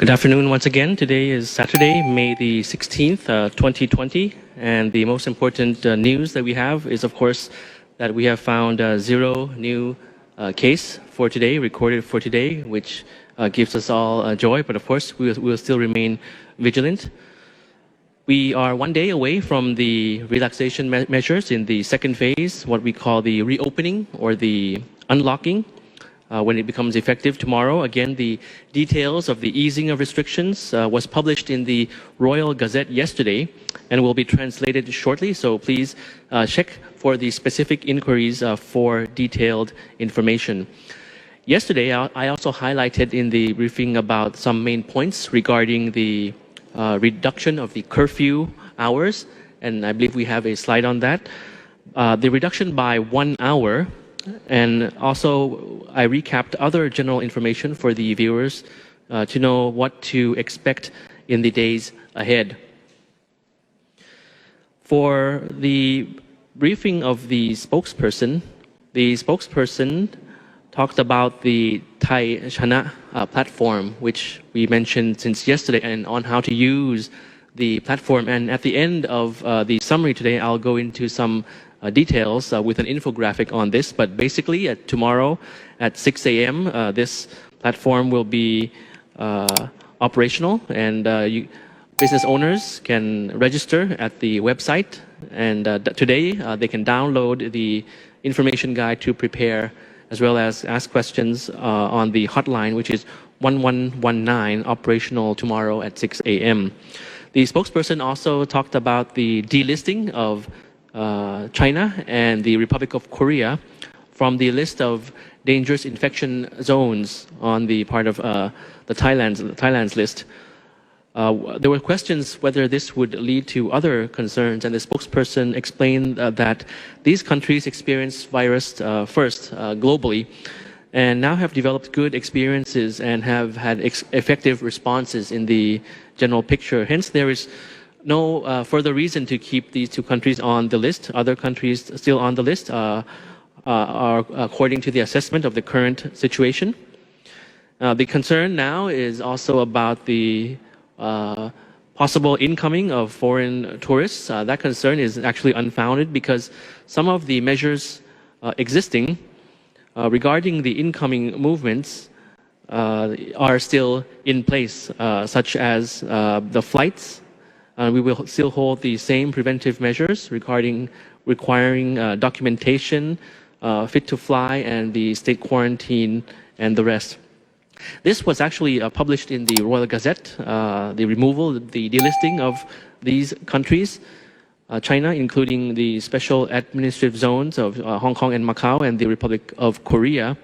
Good afternoon once again. Today is Saturday, May the 16th, 2020. And the most important news that we have is, of course, that we have found zero new case for today, recorded for today, which gives us all joy. But of course, we will still remain vigilant. We are one day away from the relaxation measures in the second phase, what we call the reopening or the unlocking. When it becomes effective tomorrow. Again, the details of the easing of restrictions was published in the Royal Gazette yesterday and will be translated shortly. So please check for the specific inquiries for detailed information. Yesterday, I also highlighted in the briefing about some main points regarding the reduction of the curfew hours. And I believe we have a slide on that. The reduction by 1 hour. And also, I recapped other general information for the viewers to know what to expect in the days ahead. For the briefing of the spokesperson talked about the Thai Chana platform, which we mentioned since yesterday, and on how to use the platform. And at the end of the summary today, I'll go into some details with an infographic on this, but basically tomorrow at 6 a.m. This platform will be operational, and business owners can register at the website, and today they can download the information guide to prepare, as well as ask questions on the hotline, which is 1119, operational tomorrow at 6 a.m. The spokesperson also talked about the delisting of China and the Republic of Korea from the list of dangerous infection zones on the part of the Thailand's list. There were questions whether this would lead to other concerns, and the spokesperson explained that these countries experienced virus first globally and now have developed good experiences and have had effective responses in the general picture. Hence, there is no further reason to keep these two countries on the list. Other countries still on the list are according to the assessment of the current situation. The concern now is also about the possible incoming of foreign tourists. That concern is actually unfounded because some of the measures existing regarding the incoming movements are still in place, such as the flights. We will still hold the same preventive measures requiring documentation, fit to fly, and the state quarantine and the rest. This was actually published in the Royal Gazette, the removal, the delisting of these countries, China, including the special administrative zones of Hong Kong and Macau and the Republic of Korea,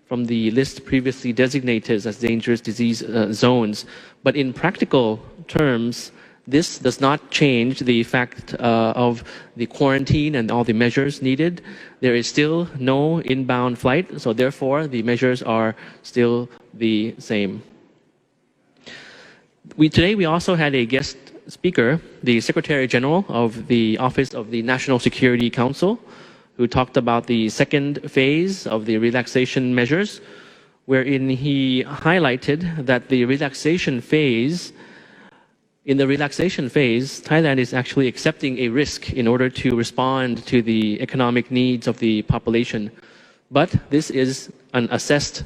from the list previously designated as dangerous disease zones. But in practical terms, this does not change the fact of the quarantine and all the measures needed. There is still no inbound flight, so therefore the measures are still the same. Today we also had a guest speaker, the Secretary General of the Office of the National Security Council, who talked about the second phase of the relaxation measures, wherein he highlighted that the relaxation phase, Thailand is actually accepting a risk in order to respond to the economic needs of the population. But this is an assessed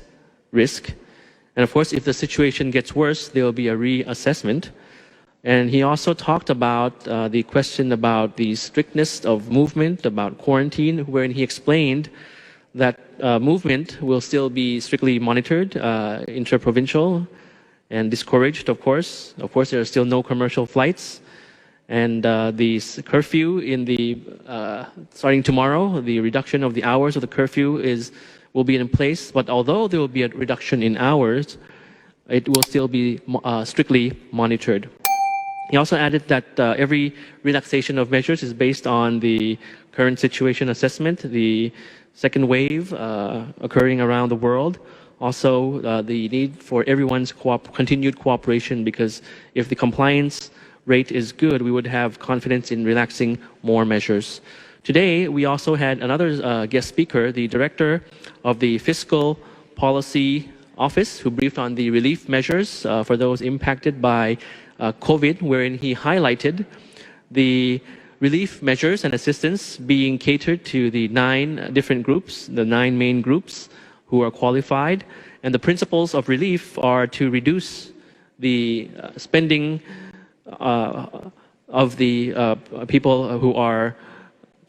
risk. And of course, if the situation gets worse, there will be a reassessment. And he also talked about the question about the strictness of movement, about quarantine, wherein he explained that movement will still be strictly monitored, interprovincial, and discouraged, of course. Of course, there are still no commercial flights. And the curfew starting tomorrow, the reduction of the hours of the curfew will be in place. But although there will be a reduction in hours, it will still be strictly monitored. He also added that every relaxation of measures is based on the current situation assessment, the second wave occurring around the world. Also, the need for everyone's continued cooperation, because if the compliance rate is good, we would have confidence in relaxing more measures. Today, we also had another guest speaker, the Director of the Fiscal Policy office, who briefed on the relief measures for those impacted by COVID, wherein he highlighted the relief measures and assistance being catered to the 9 different groups, the 9 main groups who are qualified. And the principles of relief are to reduce the spending of the people who are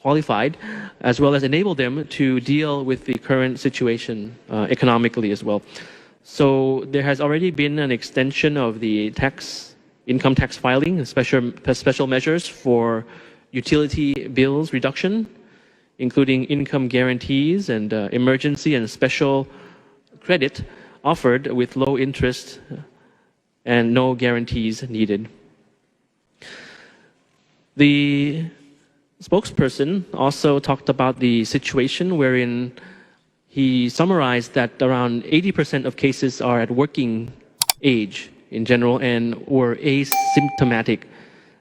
qualified, as well as enable them to deal with the current situation economically as well. So there has already been an extension of the income tax filing, special measures for utility bills reduction, including income guarantees and emergency and special credit offered with low interest and no guarantees needed. The spokesperson also talked about the situation wherein he summarized that around 80% of cases are at working age in general and were asymptomatic.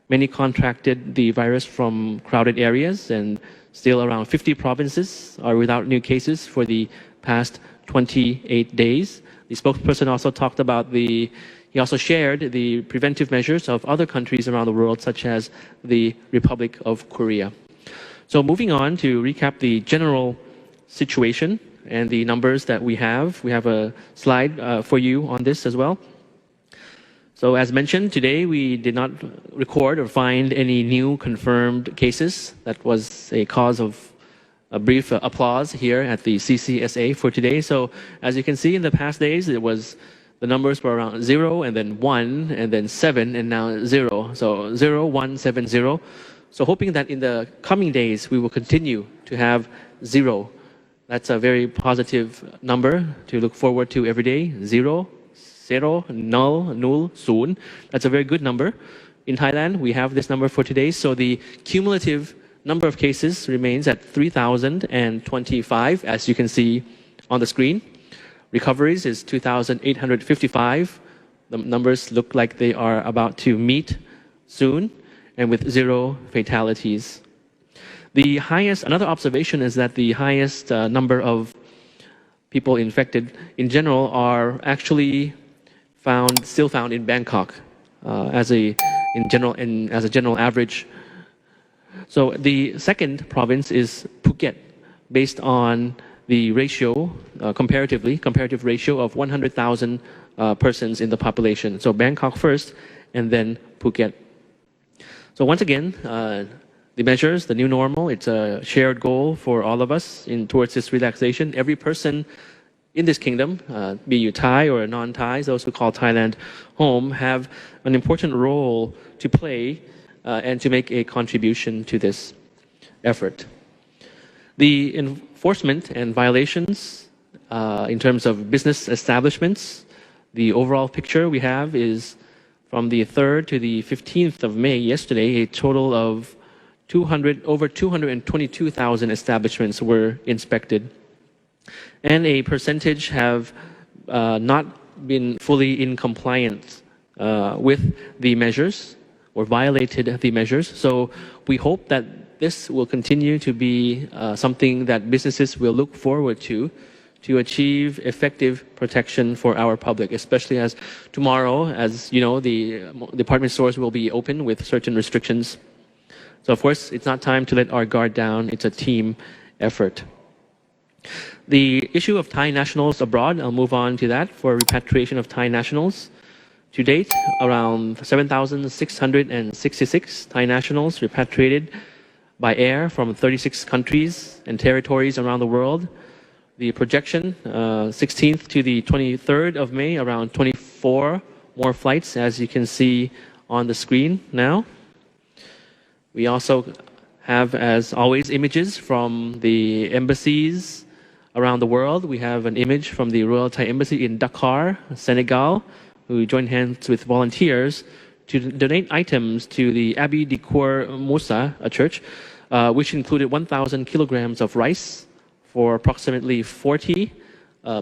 Many contracted the virus from crowded areas, and still around 50 provinces are without new cases for the past 28 days. The spokesperson also talked about he also shared the preventive measures of other countries around the world, such as the Republic of Korea. So moving on to recap the general situation and the numbers that we have. We have a slide for you on this as well. So as mentioned, today we did not record or find any new confirmed cases. That was a cause of a brief applause here at the CCSA for today. So as you can see, in the past days, the numbers were around 0 and then 1 and then 7 and now 0. So 0, 1, 7, 0. So hoping that in the coming days, we will continue to have 0. That's a very positive number to look forward to every day. 0, 0, null, null, soon. That's a very good number. In Thailand, we have this number for today. So the cumulative number of cases remains at 3,025, as you can see on the screen. Recoveries is 2,855. The numbers look like they are about to meet soon, and with 0 fatalities. Another observation is that the highest number of people infected in general are actually still found in Bangkok as a general average. So the second province is Phuket, based on the ratio, comparative ratio of 100,000 persons in the population. So Bangkok first, and then Phuket. So once again, the measures, the new normal, it's a shared goal for all of us towards this relaxation. Every person in this kingdom, be you Thai or non-Thai, those who call Thailand home, have an important role to play and to make a contribution to this effort. The enforcement and violations in terms of business establishments, the overall picture we have is from the 3rd to the 15th of May, yesterday, a total of over 222,000 establishments were inspected. And a percentage have not been fully in compliance with the measures or violated the measures. So we hope that this will continue to be something that businesses will look forward to achieve effective protection for our public, especially as tomorrow, as you know, the department stores will be open with certain restrictions. So of course, it's not time to let our guard down. It's a team effort. The issue of Thai nationals abroad, I'll move on to that for repatriation of Thai nationals. To date, around 7,666 Thai nationals repatriated by air from 36 countries and territories around the world. The projection, 16th to the 23rd of May, around 24 more flights, as you can see on the screen now. We also have, as always, images from the embassies around the world. We have an image from the Royal Thai Embassy in Dakar, Senegal, who joined hands with volunteers to donate items to the Abbey de Cour Musa, a church, which included 1,000 kilograms of rice for approximately 40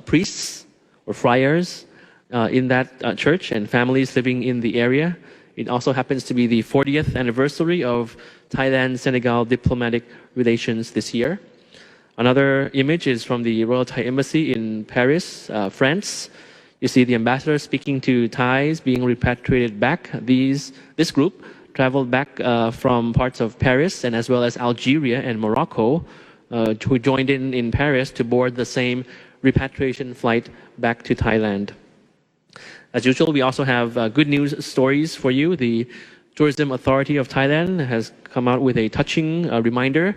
priests or friars in that church and families living in the area. It also happens to be the 40th anniversary of Thailand-Senegal diplomatic relations this year. Another image is from the Royal Thai Embassy in Paris, France, You see the ambassador speaking to Thais being repatriated back. This group traveled back from parts of Paris and as well as Algeria and Morocco, who joined in Paris to board the same repatriation flight back to Thailand. As usual, we also have good news stories for you. The Tourism Authority of Thailand has come out with a touching reminder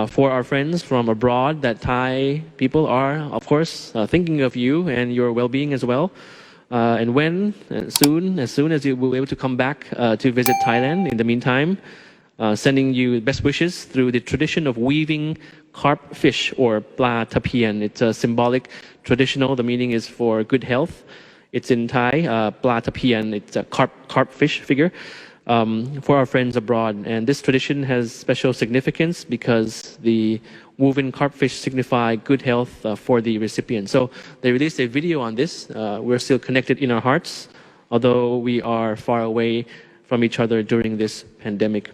for our friends from abroad that Thai people are, of course, thinking of you and your well-being as well. And as soon as you will be able to come back to visit Thailand, in the meantime, sending you best wishes through the tradition of weaving carp fish or pla tapian. It's a symbolic, traditional. The meaning is for good health. It's in Thai, pla tapian. It's a carp fish figure for our friends abroad. And this tradition has special significance because the woven carp fish signify good health for the recipient. So they released a video on this. We're still connected in our hearts, although we are far away from each other during this pandemic.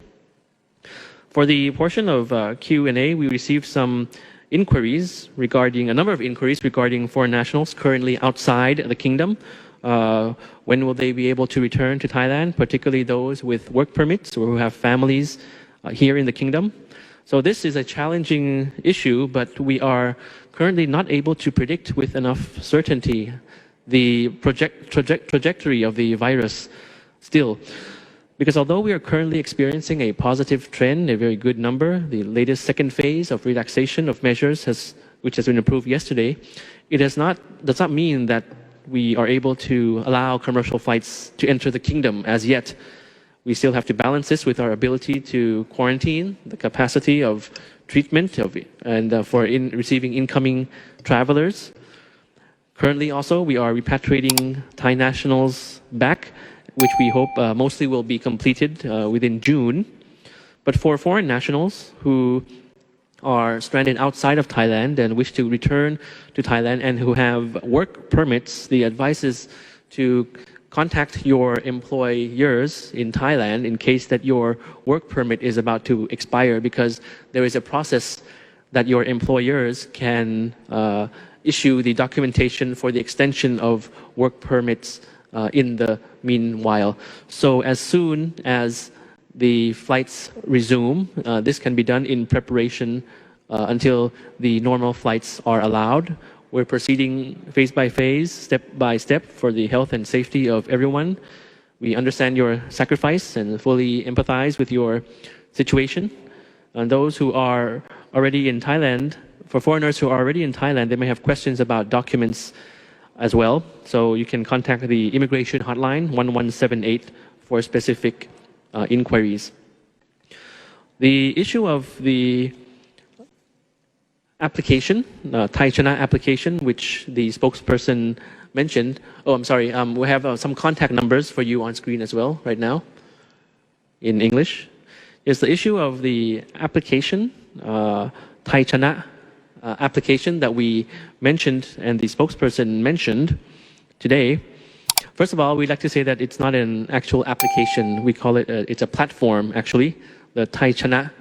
For the portion of Q&A, we received some a number of inquiries regarding foreign nationals currently outside the kingdom. When will they be able to return to Thailand, particularly those with work permits or who have families here in the kingdom? So this is a challenging issue, but we are currently not able to predict with enough certainty the trajectory of the virus still. Because although we are currently experiencing a positive trend, a very good number, the latest second phase of relaxation of measures which has been approved yesterday, it does not mean that we are able to allow commercial flights to enter the kingdom as yet. We still have to balance this with our ability to quarantine, the capacity of treatment for receiving incoming travelers. Currently also, we are repatriating Thai nationals back, which we hope mostly will be completed within June. But for foreign nationals who are stranded outside of Thailand and wish to return to Thailand and who have work permits, the advice is to contact your employers in Thailand in case that your work permit is about to expire, because there is a process that your employers can issue the documentation for the extension of work permits in the meanwhile. So as soon as the flights resume, this can be done in preparation until the normal flights are allowed. We're proceeding phase by phase, step by step for the health and safety of everyone. We understand your sacrifice and fully empathize with your situation. And those who are already in Thailand, for foreigners who are already in Thailand, they may have questions about documents as well. So you can contact the immigration hotline 1178 for specific inquiries. The issue of the application, Thai Chana application, which the spokesperson mentioned. Oh, I'm sorry. We have some contact numbers for you on screen as well right now in English. It's the issue of the application, Thai Chana application that we mentioned and the spokesperson mentioned today. First of all, we'd like to say that it's not an actual application. We call it, it's a platform actually, the Thai Chana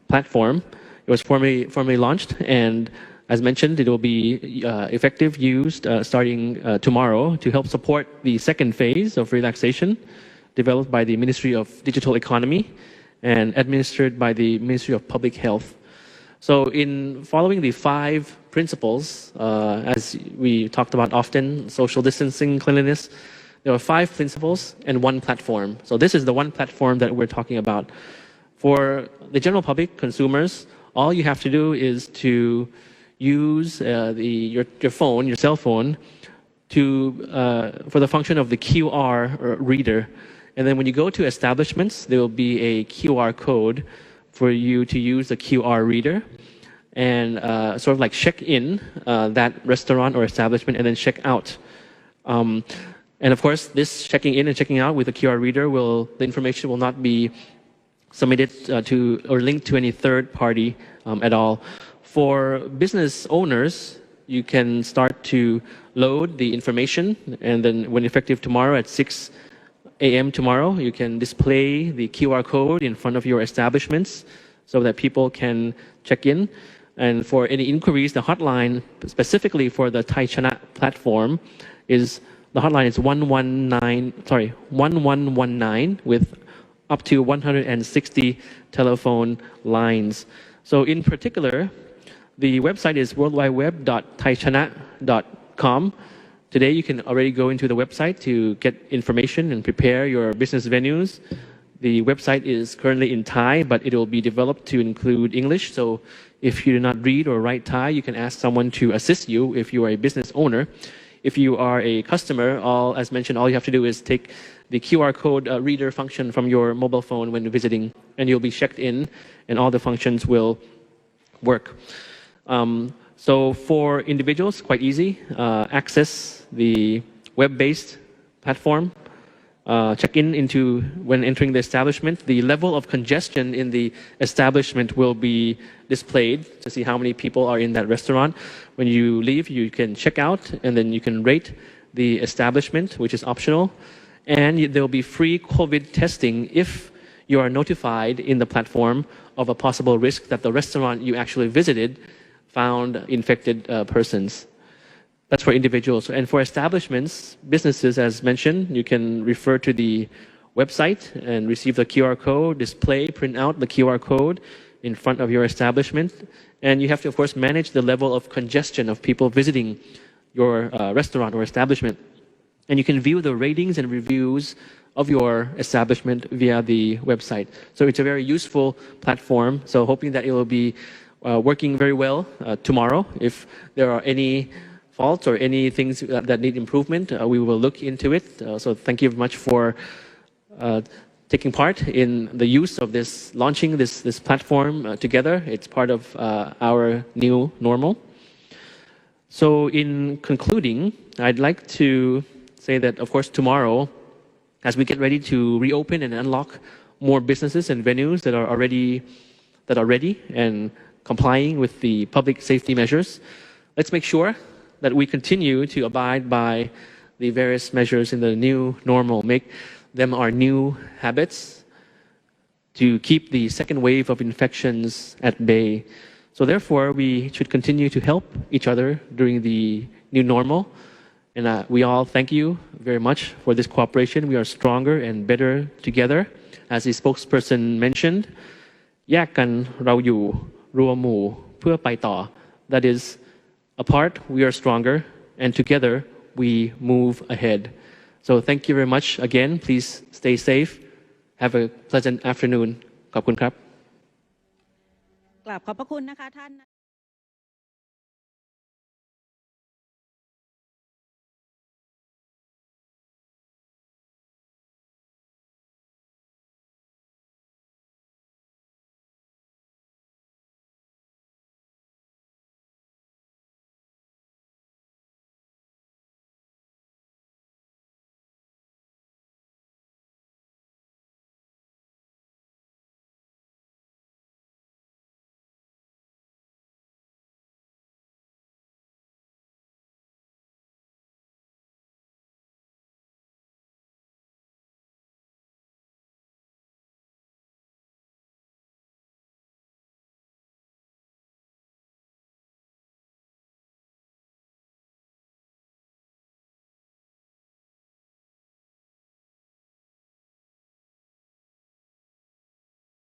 platform. It was formally launched, and as mentioned, it will be used starting tomorrow to help support the second phase of relaxation developed by the Ministry of Digital Economy and administered by the Ministry of Public Health. So in following the 5 principles, as we talked about often, social distancing, cleanliness, there are 5 principles and 1 platform. So this is the 1 platform that we're talking about. For the general public, consumers, all you have to do is to use your phone, your cell phone, for the function of the QR reader. And then when you go to establishments, there will be a QR code for you to use the QR reader and sort of like check in that restaurant or establishment and then check out. And of course, this checking in and checking out with the QR reader the information will not be submitted to or linked to any third party at all. For business owners, you can start to load the information, and then when effective tomorrow at 6 a.m. tomorrow, you can display the QR code in front of your establishments so that people can check in. And for any inquiries, the hotline specifically for the Thai Chana platform is the hotline is 1119 with up to 160 telephone lines. So in particular, the website is worldwideweb.thaichana.com. Today, you can already go into the website to get information and prepare your business venues. The website is currently in Thai, but it will be developed to include English. So if you do not read or write Thai, you can ask someone to assist you if you are a business owner. If you are a customer, as mentioned, all you have to do is take the QR code reader function from your mobile phone when visiting, and you'll be checked in, and all the functions will work. So for individuals, quite easy. Access the web-based platform. Check into when entering the establishment. The level of congestion in the establishment will be displayed to see how many people are in that restaurant. When you leave, you can check out and then you can rate the establishment, which is optional. And there will be free COVID testing if you are notified in the platform of a possible risk that the restaurant you actually visited found infected persons. That's for individuals. And for establishments, businesses, as mentioned, you can refer to the website and receive the QR code, print out the QR code in front of your establishment. And you have to, of course, manage the level of congestion of people visiting your restaurant or establishment. And you can view the ratings and reviews of your establishment via the website. So it's a very useful platform. So hoping that it will be working very well tomorrow. If there are any faults or any things that need improvement, we will look into it. So thank you very much for taking part in the use of this, launching this platform together. It's part of our new normal. So in concluding, I'd like to say that, of course, tomorrow, as we get ready to reopen and unlock more businesses and venues that are ready and complying with the public safety measures, let's make sure that we continue to abide by the various measures in the new normal, make them our new habits to keep the second wave of infections at bay. So therefore, we should continue to help each other during the new normal. And we all thank you very much for this cooperation. We are stronger and better together. As the spokesperson mentioned, แยกกันเราอยู่รวมหมู่เพื่อไปต่อ That is, apart we are stronger, and together we move ahead. So thank you very much again. Please stay safe. Have a pleasant afternoon. ขอบคุณครับ กราบขอบพระคุณนะคะท่าน